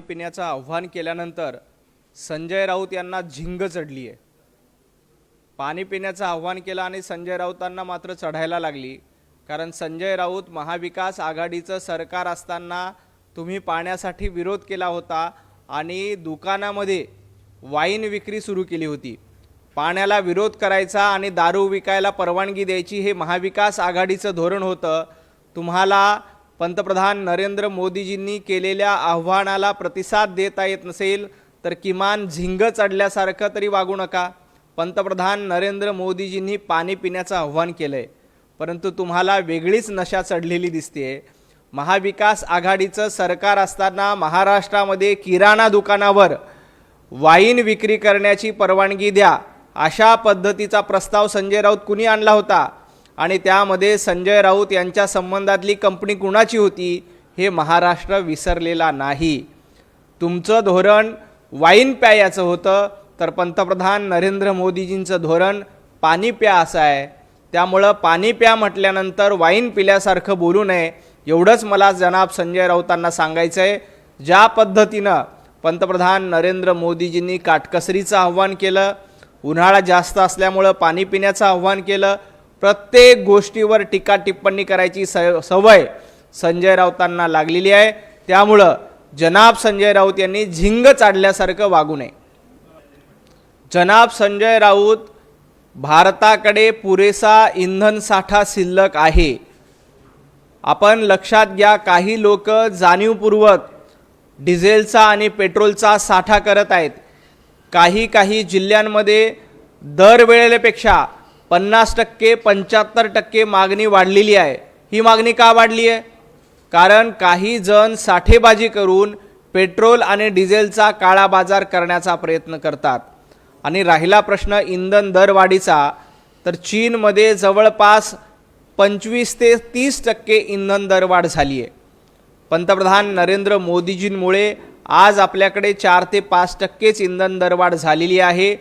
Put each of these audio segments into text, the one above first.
पिण्याचं आव्हान केल्यानंतर संजय राऊत यांना झिंग चढली आहे। पाणी पिण्याचं आव्हान केलं आणि संजय राऊतांना मात्र चढायला लागली, कारण संजय राऊत महाविकास आघाडीचं सरकार असताना तुम्ही पाण्यासाठी विरोध केला होता आणि दुकानामध्ये वाईन विक्री सुरू केली होती। पाण्याला विरोध करायचा आणि दारू विकायला परवानगी द्यायची हे महाविकास आघाडीचं धोरण होतं। तुम्हाला पंतप्रधान नरेंद्र मोदीजींनी केलेल्या आव्हानाला प्रतिसाद देता येत नसेल तर किमान झिंग चढल्यासारखं तरी वागू नका। पंतप्रधान नरेंद्र मोदीजींनी पाणी पिण्याचं आव्हान केलंय, परंतु तुम्हाला वेगळीच नशा चढलेली दिसते। महाविकास आघाडीचं सरकार असताना महाराष्ट्रामध्ये किराणा दुकानावर वाईन विक्री करण्याची परवानगी द्या अशा पद्धतीचा प्रस्ताव संजय राऊत कुणी आणला होता आणि त्यामध्ये संजय राऊत यांच्या संबंधातली कंपनी कुणाची होती हे महाराष्ट्र विसरलेला नाही। तुमचं धोरण वाईन प्यायचं होतं, तर पंतप्रधान नरेंद्र मोदीजींचं धोरण पाणी प्या असं आहे। त्यामुळं पाणी प्या म्हटल्यानंतर वाईन पिल्यासारखं बोलू नये, एवढंच मला जनाब संजय राऊतांना सांगायचं आहे। ज्या पद्धतीनं पंतप्रधान नरेंद्र मोदीजींनी काटकसरीचं आव्हान केलं, उन्हाळा जास्त असल्यामुळं पाणी पिण्याचं आव्हान केलं, प्रत्येक गोष्टीवर टीका टिप्पणी करायची सवय संजय राऊतांना लागलेली आहे। त्यामुळं जनाब संजय राऊत यांनी झिंग चाडल्यासारखं वागू नये। जनाब संजय राऊत, भारताकडे पुरेसा इंधन साठा शिल्लक आहे। आपण लक्षात घ्या, काही लोक जाणीवपूर्वक डिझेलचा आणि पेट्रोलचा साठा करत आहेत। काही जिल्ह्यांमध्ये दरवेळेपेक्षा 50% 75% मागणी वाढलेली आहे। ही मागणी का वाढली आहे? कारण काही जण साठेबाजी करून पेट्रोल आणि डिझेलचा काळा बाजार करण्याचा प्रयत्न करतात। आणि राहिला प्रश्न इंधन दरवाढीचा, तर चीनमध्ये जवळपास 25 ते 30% इंधन दरवाढ झाली आहे। पंतप्रधान नरेंद्र मोदीजींमुळे आज आपल्याकडे 4 ते 5%च इंधन दरवाढ झालेली आहे।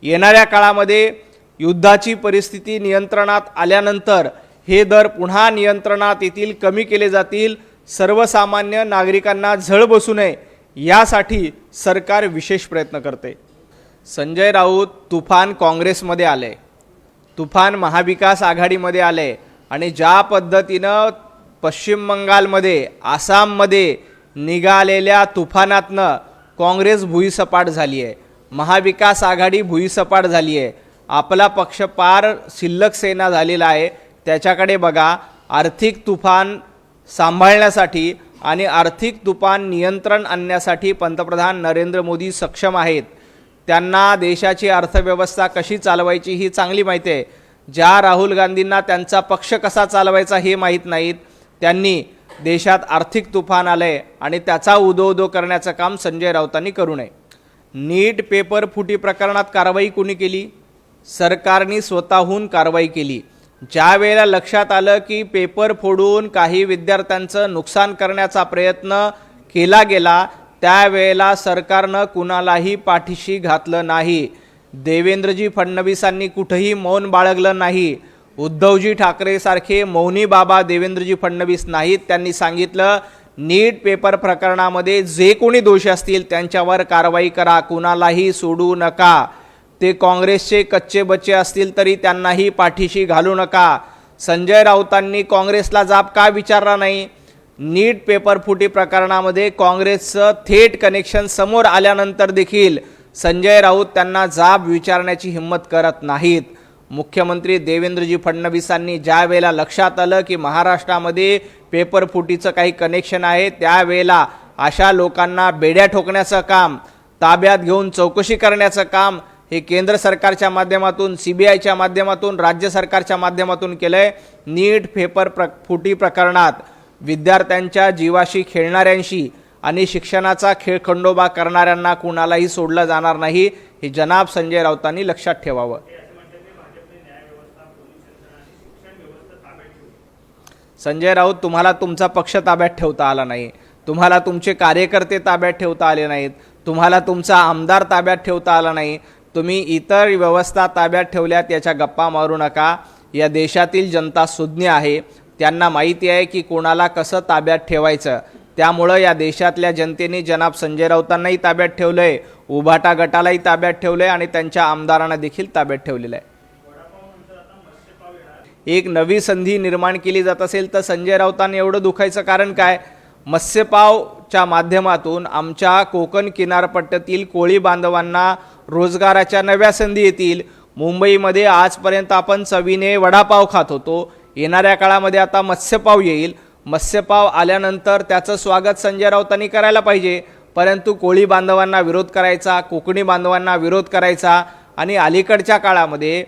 येणाऱ्या काळामध्ये युद्धाची परिस्थिती नियंत्रणात आल्यानंतर हे दर पुन्हा नियंत्रणात येतील, कमी केले जातील। सर्वसामान्य नागरिकांना झळ बसू नये यासाठी सरकार विशेष प्रयत्न करते। संजय राऊत, तुफान काँग्रेसमध्ये आले, तुफान महाविकास आघाडीमध्ये आले आणि ज्या पद्धतीनं पश्चिम बंगालमध्ये, आसाममध्ये निघालेल्या तुफानातनं काँग्रेस भुईसपाट झाली आहे, महाविकास आघाडी भुईसपाट झाली आहे। आपला पक्ष पार शिल्लक सेना झालेला आहे। त्याच्याकडे बघा, आर्थिक तुफान सांभाळण्यासाठी आणि आर्थिक तुफान नियंत्रण आणण्यासाठी पंतप्रधान नरेंद्र मोदी सक्षम आहेत। त्यांना देशाची अर्थव्यवस्था कशी चालवायची ही चांगली माहिती आहे। ज्या राहुल गांधींना त्यांचा पक्ष कसा चालवायचा हे माहीत नाहीत, त्यांनी देशात आर्थिक तुफान आलंय आणि त्याचा उदो करण्याचं काम संजय राऊतांनी करू नये। नीट पेपर फुटी प्रकरणात कारवाई कुणी केली? सरकारने स्वतःहून कारवाई केली। ज्या वेळेला लक्षात आलं की पेपर फोडून काही विद्यार्थ्यांचं नुकसान करण्याचा प्रयत्न केला गेला, त्यावेळेला सरकारनं कुणालाही पाठीशी घातलं नाही। देवेंद्रजी फडणवीसांनी कुठेही मौन बाळगलं नाही। उद्धवजी ठाकरे सारखे मौनी बाबा देवेंद्रजी फडणवीस नाहीत। त्यांनी सांगितलं, नीट पेपर प्रकरणामध्ये जे कोणी दोषी असतील त्यांच्यावर कारवाई करा, कुणालाही सोडू नका। ते काँग्रेसचे कच्चे बच्चे असतील तरी त्यांनाही पाठीशी घालू नका। संजय राऊतांनी काँग्रेसला जाब का विचारला नाही? नीट पेपर फुटी प्रकरणामध्ये काँग्रेसचं थेट कनेक्शन समोर आल्यानंतर देखील संजय राऊत त्यांना जाब विचारण्याची हिम्मत करत नाहीत। मुख्यमंत्री देवेंद्रजी फडणवीसांनी ज्या वेळेला लक्षात आलं की महाराष्ट्रामध्ये पेपर फुटीचं काही कनेक्शन आहे, त्यावेळेला अशा लोकांना बेड्या ठोकण्याचं काम, ताब्यात घेऊन चौकशी करण्याचं काम हे केंद्र सरकारच्या माध्यमातून, CBIच्या माध्यमातून, राज्य सरकारच्या माध्यमातून केलंय। नीट पेपर फुटी प्रकरणात विद्यार्थ्यांच्या जीवाशी खेळणाऱ्यांशी आणि शिक्षणाचा खेळखंडोबा करणाऱ्यांना कुणालाही सोडलं जाणार नाही, हे जनाब संजय राऊतांनी लक्षात ठेवावं। संजय राऊत, तुम्हाला तुमचा पक्ष ताब्यात ठेवता आला नाही, तुम्हाला तुमचे कार्यकर्ते ताब्यात ठेवता आले नाहीत, तुम्हाला तुमचा आमदार ताब्यात ठेवता आला नाही, तुम्ही इतर व्यवस्था ताब्यात ठेवल्यात याच्या गप्पा मारू नका। या देशातील जनता सुज्ञ आहे, त्यांना माहिती आहे की कोणाला कसं ताब्यात ठेवायचं। त्यामुळं या देशातल्या जनतेने जनाब संजय राऊतांनाही ताब्यात ठेवलंय, उभाटा गटालाही ताब्यात ठेवलंय आणि त्यांच्या आमदारांना देखील ताब्यात ठेवलेलं आहे. एक नवी संधी निर्माण केली जात असेल तर संजय राऊतांनी एवढं दुखायचं कारण काय? मत्स्यपावच्या माध्यमातून आमच्या कोकण किनारपट्ट्यातील कोळी बांधवांना रोजगाराच्या नव्या संधी येतील. मुंबईमध्ये आजपर्यंत आपण चवीने वडापाव खात होतो, येणाऱ्या काळामध्ये आता मत्स्यपाव येईल. मत्स्यपाव आल्यानंतर त्याचं स्वागत संजय राऊतांनी करायला पाहिजे, परंतु कोळी बांधवांना विरोध करायचा, कोकणी बांधवांना विरोध करायचा आणि अलीकडच्या काळामध्ये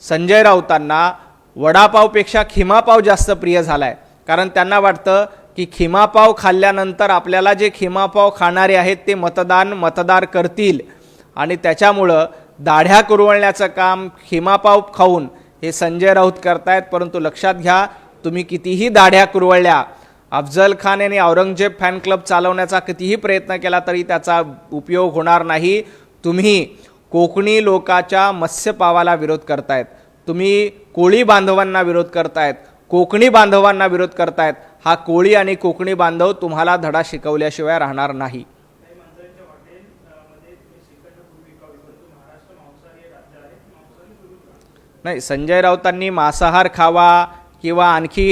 संजय राऊतांना वडापावपेक्षा खिमापाव जास्त प्रिय झाला आहे. कारण त्यांना वाटतं की खिमापाव खाल्ल्यानंतर आपल्याला जे खिमापाव खाणारे आहेत ते मतदार करतील आणि त्याच्यामुळं दाढ्या कुरवळण्याचं काम खिमापाव खाऊन हे संजय राऊत करतायत. परंतु लक्षात घ्या, तुम्ही कितीही दाढ्या कुरवळल्या, अफजल खान यांनी औरंगजेब फॅन क्लब चालवण्याचा कितीही प्रयत्न केला तरी त्याचा उपयोग होणार नाही. तुम्ही कोकणी लोकाच्या मत्स्यपावाला विरोध करतायत, तुम्ही कोळी बांधवांना विरोध करतायत, कोकणी बांधवांना विरोध करतायत. हा कोळी आणि कोकणी बांधव तुम्हाला धडा शिकवल्याशिवाय राहणार नाही. नाही, संजय राऊतांनी मांसाहार खावा किंवा आणखी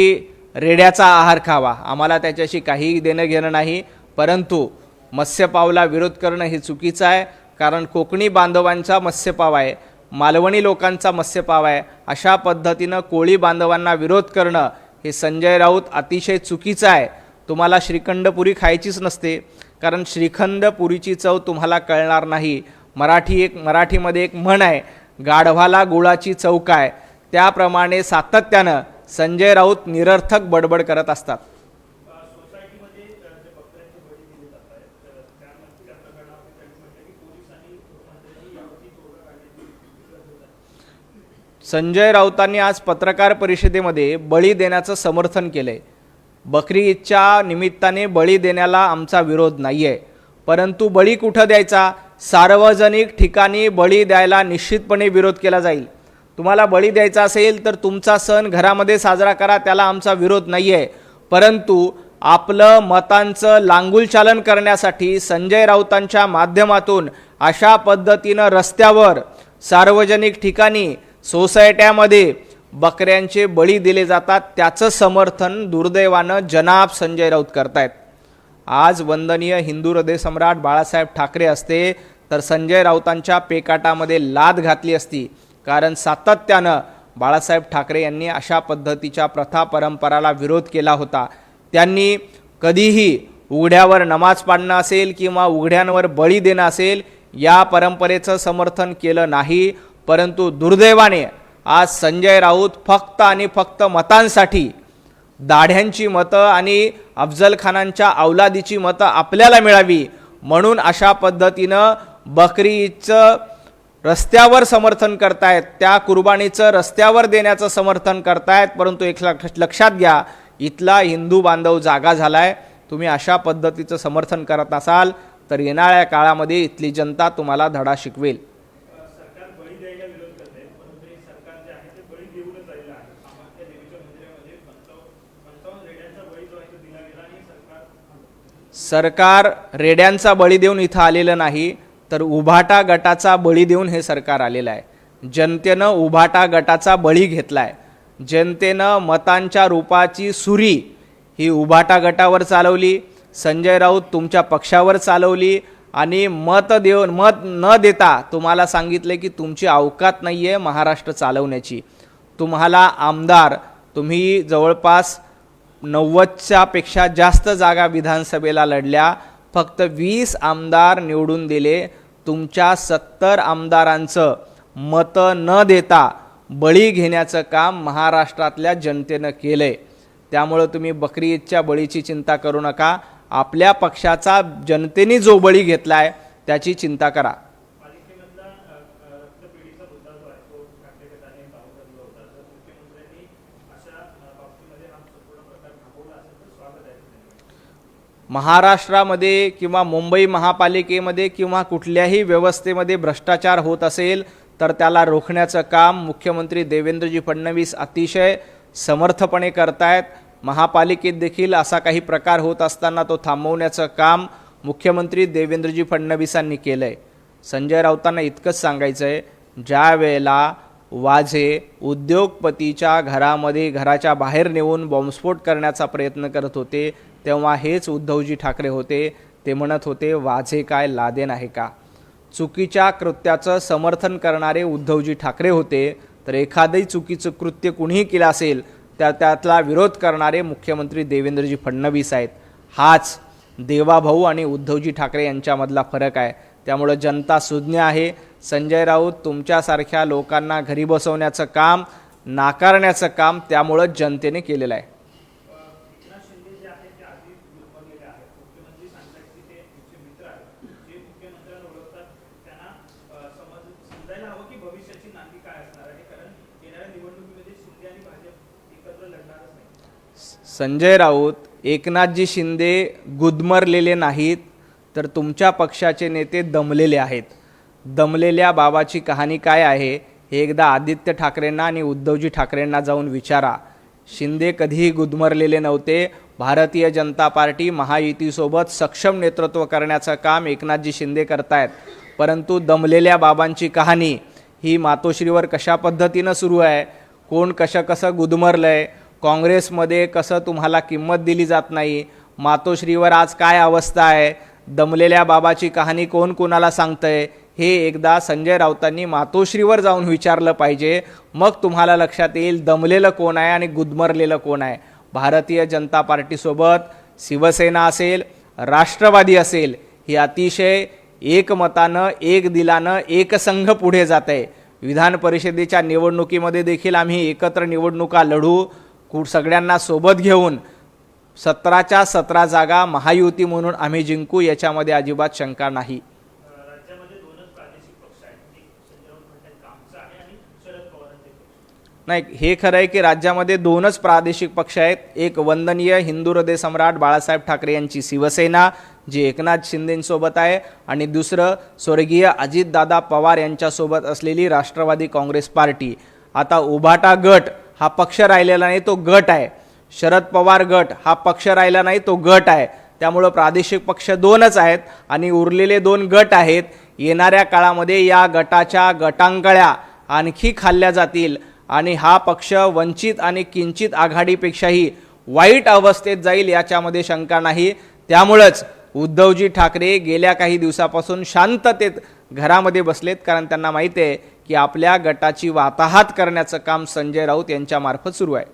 रेड्याचा आहार खावा, आम्हाला त्याच्याशी काही देणं घेणं नाही. परंतु मत्स्यपावला विरोध करणं हे चुकीचं आहे. कारण कोकणी बांधवांचा मत्स्यपाव आहे, मालवणी लोकांचा मत्स्यपाव आहे. अशा पद्धतीनं कोळी बांधवांना विरोध करणं हे संजय राऊत अतिशय चुकीचं आहे. तुम्हाला श्रीखंडपुरी खायचीच नसते, कारण श्रीखंडपुरीची चव तुम्हाला कळणार नाही. मराठीमध्ये एक म्हण आहे, गाढवाला गुळाची चव काय. त्याप्रमाणे सातत्यानं संजय राऊत निरर्थक बडबड करत असतात. संजय राऊतांनी आज पत्रकार परिषदेमध्ये बळी देण्याचं समर्थन केलंय. बकरी ईदच्या निमित्ताने बळी देण्याला आमचा विरोध नाही आहे, परंतु बळी कुठं द्यायचा? सार्वजनिक ठिकाणी बळी द्यायला निश्चितपणे विरोध केला जाईल. तुम्हाला बळी द्यायचा असेल तर तुमचा सण घरामध्ये साजरा करा, त्याला आमचा विरोध नाही आहे. परंतु आपलं मतांचं लांगुलचालन करण्यासाठी संजय राऊतांच्या माध्यमातून अशा पद्धतीनं रस्त्यावर, सार्वजनिक ठिकाणी, सोसायट्यामध्ये बकऱ्यांचे बळी दिले जातात, त्याचं समर्थन दुर्दैवानं जनाब संजय राऊत करतायत. आज वंदनीय हिंदू हृदय सम्राट बाळासाहेब ठाकरे असते तर संजय राऊतांच्या पेकाटामध्ये लाद घातली असती. कारण सातत्यानं बाळासाहेब ठाकरे यांनी अशा पद्धतीच्या प्रथा परंपराला विरोध केला होता. त्यांनी कधीही उघड्यावर नमाज पाडणं असेल किंवा उघड्यांवर बळी देणं असेल या परंपरेचं समर्थन केलं नाही. परंतु दुर्दैवाने आज संजय राऊत फक्त आणि फक्त मतांसाठी, दाढ्यांची मतं आणि अफजल खानांच्या औलादीची मतं आपल्याला मिळावी म्हणून अशा पद्धतीनं बकरी ईदचं रस्त्यावर समर्थन करतायत, त्या कुर्बानीचं रस्त्यावर देण्याचं समर्थन करतायत. परंतु एक लक्षात घ्या, इथला हिंदू बांधव जागा झालाय. तुम्ही अशा पद्धतीचं समर्थन करत असाल तर येणाऱ्या काळामध्ये इथली जनता तुम्हाला धडा शिकवेल. सरकार रेड्यांचा बळी देऊन इथं आलेलं नाही, तर उभाटा गटाचा बळी देऊन हे सरकार आलेलं आहे. जनतेनं उभाटा गटाचा बळी घेतलाय. जनतेनं मतांच्या रूपाची सुरी ही उभाटा गटावर चालवली, संजय राऊत तुमच्या पक्षावर चालवली आणि मत न देता तुम्हाला सांगितले की तुमची अवकात नाही आहे महाराष्ट्र चालवण्याची. तुम्हाला आमदार, तुम्ही जवळपास 90च्या पेक्षा जास्त जागा विधानसभेला लढल्या, फक्त 20 आमदार निवडून दिले. तुमच्या 70 आमदारांचं मतं न देता बळी घेण्याचं काम महाराष्ट्रातल्या जनतेनं केलंय. त्यामुळं तुम्ही बकरी ईदच्या बळीची चिंता करू नका. आपल्या पक्षाचा जनतेने जो बळी घेतलाय त्याची चिंता करा. महाराष्ट्रामध्ये किंवा मुंबई महापालिकेमध्ये किंवा कुठल्याही व्यवस्थेमध्ये भ्रष्टाचार होत असेल तर त्याला रोखण्याचं काम मुख्यमंत्री देवेंद्रजी फडणवीस अतिशय समर्थपणे करतायत. महापालिकेत देखील असा काही प्रकार होत असताना तो थांबवण्याचं काम मुख्यमंत्री देवेंद्रजी फडणवीसांनी केलं आहे. संजय राऊतांना इतकंच सांगायचं आहे, ज्या वेळेला वाझे उद्योगपतीच्या घराच्या बाहेर नेऊन बॉम्बस्फोट करण्याचा प्रयत्न करत होते, तेव्हा हेच उद्धवजी ठाकरे होते. ते म्हणत होते, वाझे काय लादेन आहे का? चुकीच्या कृत्याचं समर्थन करणारे उद्धवजी ठाकरे होते. तर एखादंही चुकीचं कृत्य कुणीही केलं असेल तर त्यातला विरोध करणारे मुख्यमंत्री देवेंद्रजी फडणवीस आहेत. हाच देवाभाऊ आणि उद्धवजी ठाकरे यांच्यामधला फरक आहे. त्यामुळे जनता सुज्ञ आहे. संजय राऊत तुमच्यासारख्या लोकांना घरी बसवण्याचं काम, नाकारण्याचं काम त्यामुळं जनतेने केलेलं आहे. संजय राऊत, एकनाथजी शिंदे गुदमरलेले नाहीत, तर तुमच्या पक्षाचे नेते दमलेले आहेत. दमलेल्या बाबाची कहाणी काय आहे हे एकदा आदित्य ठाकरेंना आणि उद्धवजी ठाकरेंना जाऊन विचारा. शिंदे कधीही गुदमरलेले नव्हते. भारतीय जनता पार्टी महायुतीसोबत सक्षम नेतृत्व करण्याचं काम एकनाथजी शिंदे करतायत. परंतु दमलेल्या बाबांची कहाणी ही मातोश्रीवर कशा पद्धतीनं सुरू आहे, कोण कसं गुदमरलं आहे, काँग्रेसमध्ये कसं तुम्हाला किंमत दिली जात नाही, मातोश्रीवर आज काय अवस्था आहे, दमलेल्या बाबाची कहाणी कोण कोणाला सांगतंय, हे एकदा संजय राऊतांनी मातोश्रीवर जाऊन विचारलं पाहिजे. मग तुम्हाला लक्षात येईल दमलेलं कोण आहे आणि गुदमरलेलं कोण आहे. भारतीय जनता पार्टीसोबत शिवसेना असेल, राष्ट्रवादी असेल, ही अतिशय एकमतानं, एक दिलानं, एकसंघ पुढे जात आहे. विधान परिषदेच्या निवडणुकीमध्ये देखील आम्ही एकत्र निवडणुका लढू, सगळ्यांना सोबत घेऊन 17च्या 17 जागा महायुती म्हणून आम्ही जिंकू, याच्यामध्ये अजिबात शंका नाही. नाही, हे खरं आहे की राज्यामध्ये दोनच प्रादेशिक पक्ष आहेत. एक वंदनीय हिंदू हृदय सम्राट बाळासाहेब ठाकरे यांची शिवसेना जी एकनाथ शिंदेंसोबत आहे, आणि दुसरं स्वर्गीय अजितदादा पवार यांच्यासोबत असलेली राष्ट्रवादी काँग्रेस पार्टी. आता उभाटा गट हा पक्ष राहिलेला नाही, तो गट आहे. शरद पवार गट हा पक्ष राहिला नाही, तो गट आहे. त्यामुळं प्रादेशिक पक्ष दोनच आहेत आणि उरलेले दोन गट आहेत. येणाऱ्या काळामध्ये या गटाच्या गटांगळ्या आणखी खाल्ल्या जातील आणि हा पक्ष वंचित आणि किंचित आघाडीपेक्षाही वाईट अवस्थेत जाईल, याच्यामध्ये शंका नाही. त्यामुळंच उद्धवजी ठाकरे गेल्या काही दिवसापासून शांततेत घरामध्ये बसलेत, कारण त्यांना माहिती आहे की आपल्या गटाची वाताहत करण्याचं काम संजय राऊत यांच्यामार्फत सुरू आहे.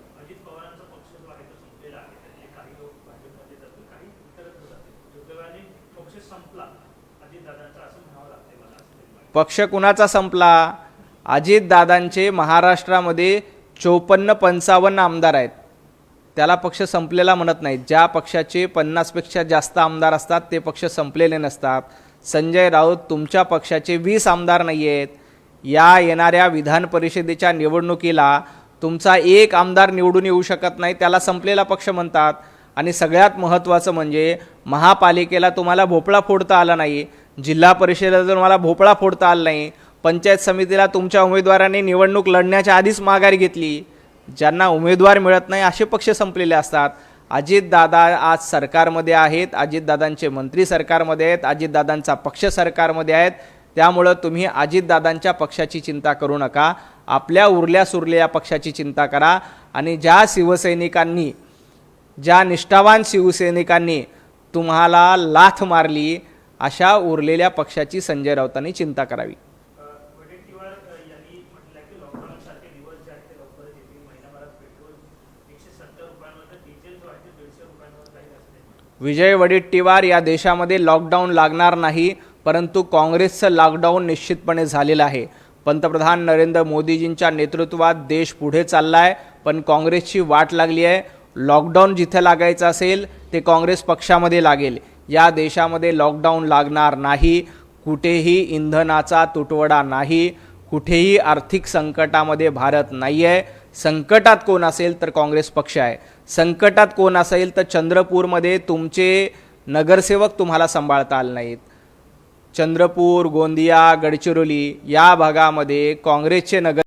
पक्ष कुणाचा संपला? अजितदादांचे महाराष्ट्रामध्ये 54-55 आमदार आहेत. त्याला पक्ष संपलेला म्हणत नाहीत. ज्या पक्षाचे 50पेक्षा जास्त आमदार असतात ते पक्ष संपलेले नसतात. संजय राऊत, तुमच्या पक्षाचे 20 आमदार नाही आहेत. या येणाऱ्या विधान परिषदेच्या निवडणुकीला तुमचा एक आमदार निवडून येऊ शकत नाही, त्याला संपलेला पक्ष म्हणतात. आणि सगळ्यात महत्त्वाचं म्हणजे महापालिकेला तुम्हाला भोपळा फोडता आला नाही, जिल्हा परिषदेला तुम्हाला भोपळा फोडता आला नाही, पंचायत समितीला तुमच्या उमेदवारांनी निवडणूक लढण्याच्या आधीच माघार घेतली. ज्यांना उमेदवार मिळत नाही असे पक्ष संपलेले असतात. अजितदादा आज सरकारमध्ये आहेत, अजितदादांचे मंत्री सरकारमध्ये आहेत, अजितदादांचा पक्ष सरकारमध्ये आहेत. त्यामुळं तुम्ही अजितदादांच्या पक्षाची चिंता करू नका, आपल्या उरल्या सुरलेल्या पक्षाची चिंता करा. आणि ज्या निष्ठावान शिवसैनिकांनी तुम्हाला लाथ मारली, अशा उरलेल्या पक्षाची संजय राऊतांनी चिंता करावी. विजय वडेट्टीवार, या देशामध्ये लॉकडाऊन लागणार नाही, परंतु काँग्रेसचं लॉकडाऊन निश्चितपणे झालेलं आहे. पंतप्रधान नरेंद्र मोदीजींच्या नेतृत्वात देश पुढे चालला आहे, पण काँग्रेसची वाट लागली आहे. लॉकडाऊन जिथे लागायचं असेल ते काँग्रेस पक्षामध्ये लागेल. या देशामध्ये लॉकडाऊन लागणार नाही. कुठेही इंधनाचा तुटवडा नाही, कुठेही आर्थिक संकटामध्ये भारत नाही आहे. संकटात कोण असेल तर काँग्रेस पक्ष आहे. संकटात कोण असेल तर चंद्रपूरमध्ये तुमचे नगरसेवक तुम्हाला सांभाळता आले नाहीत. चंद्रपूर, गोंदिया, गडचिरोली या भागामध्ये काँग्रेसचे नगर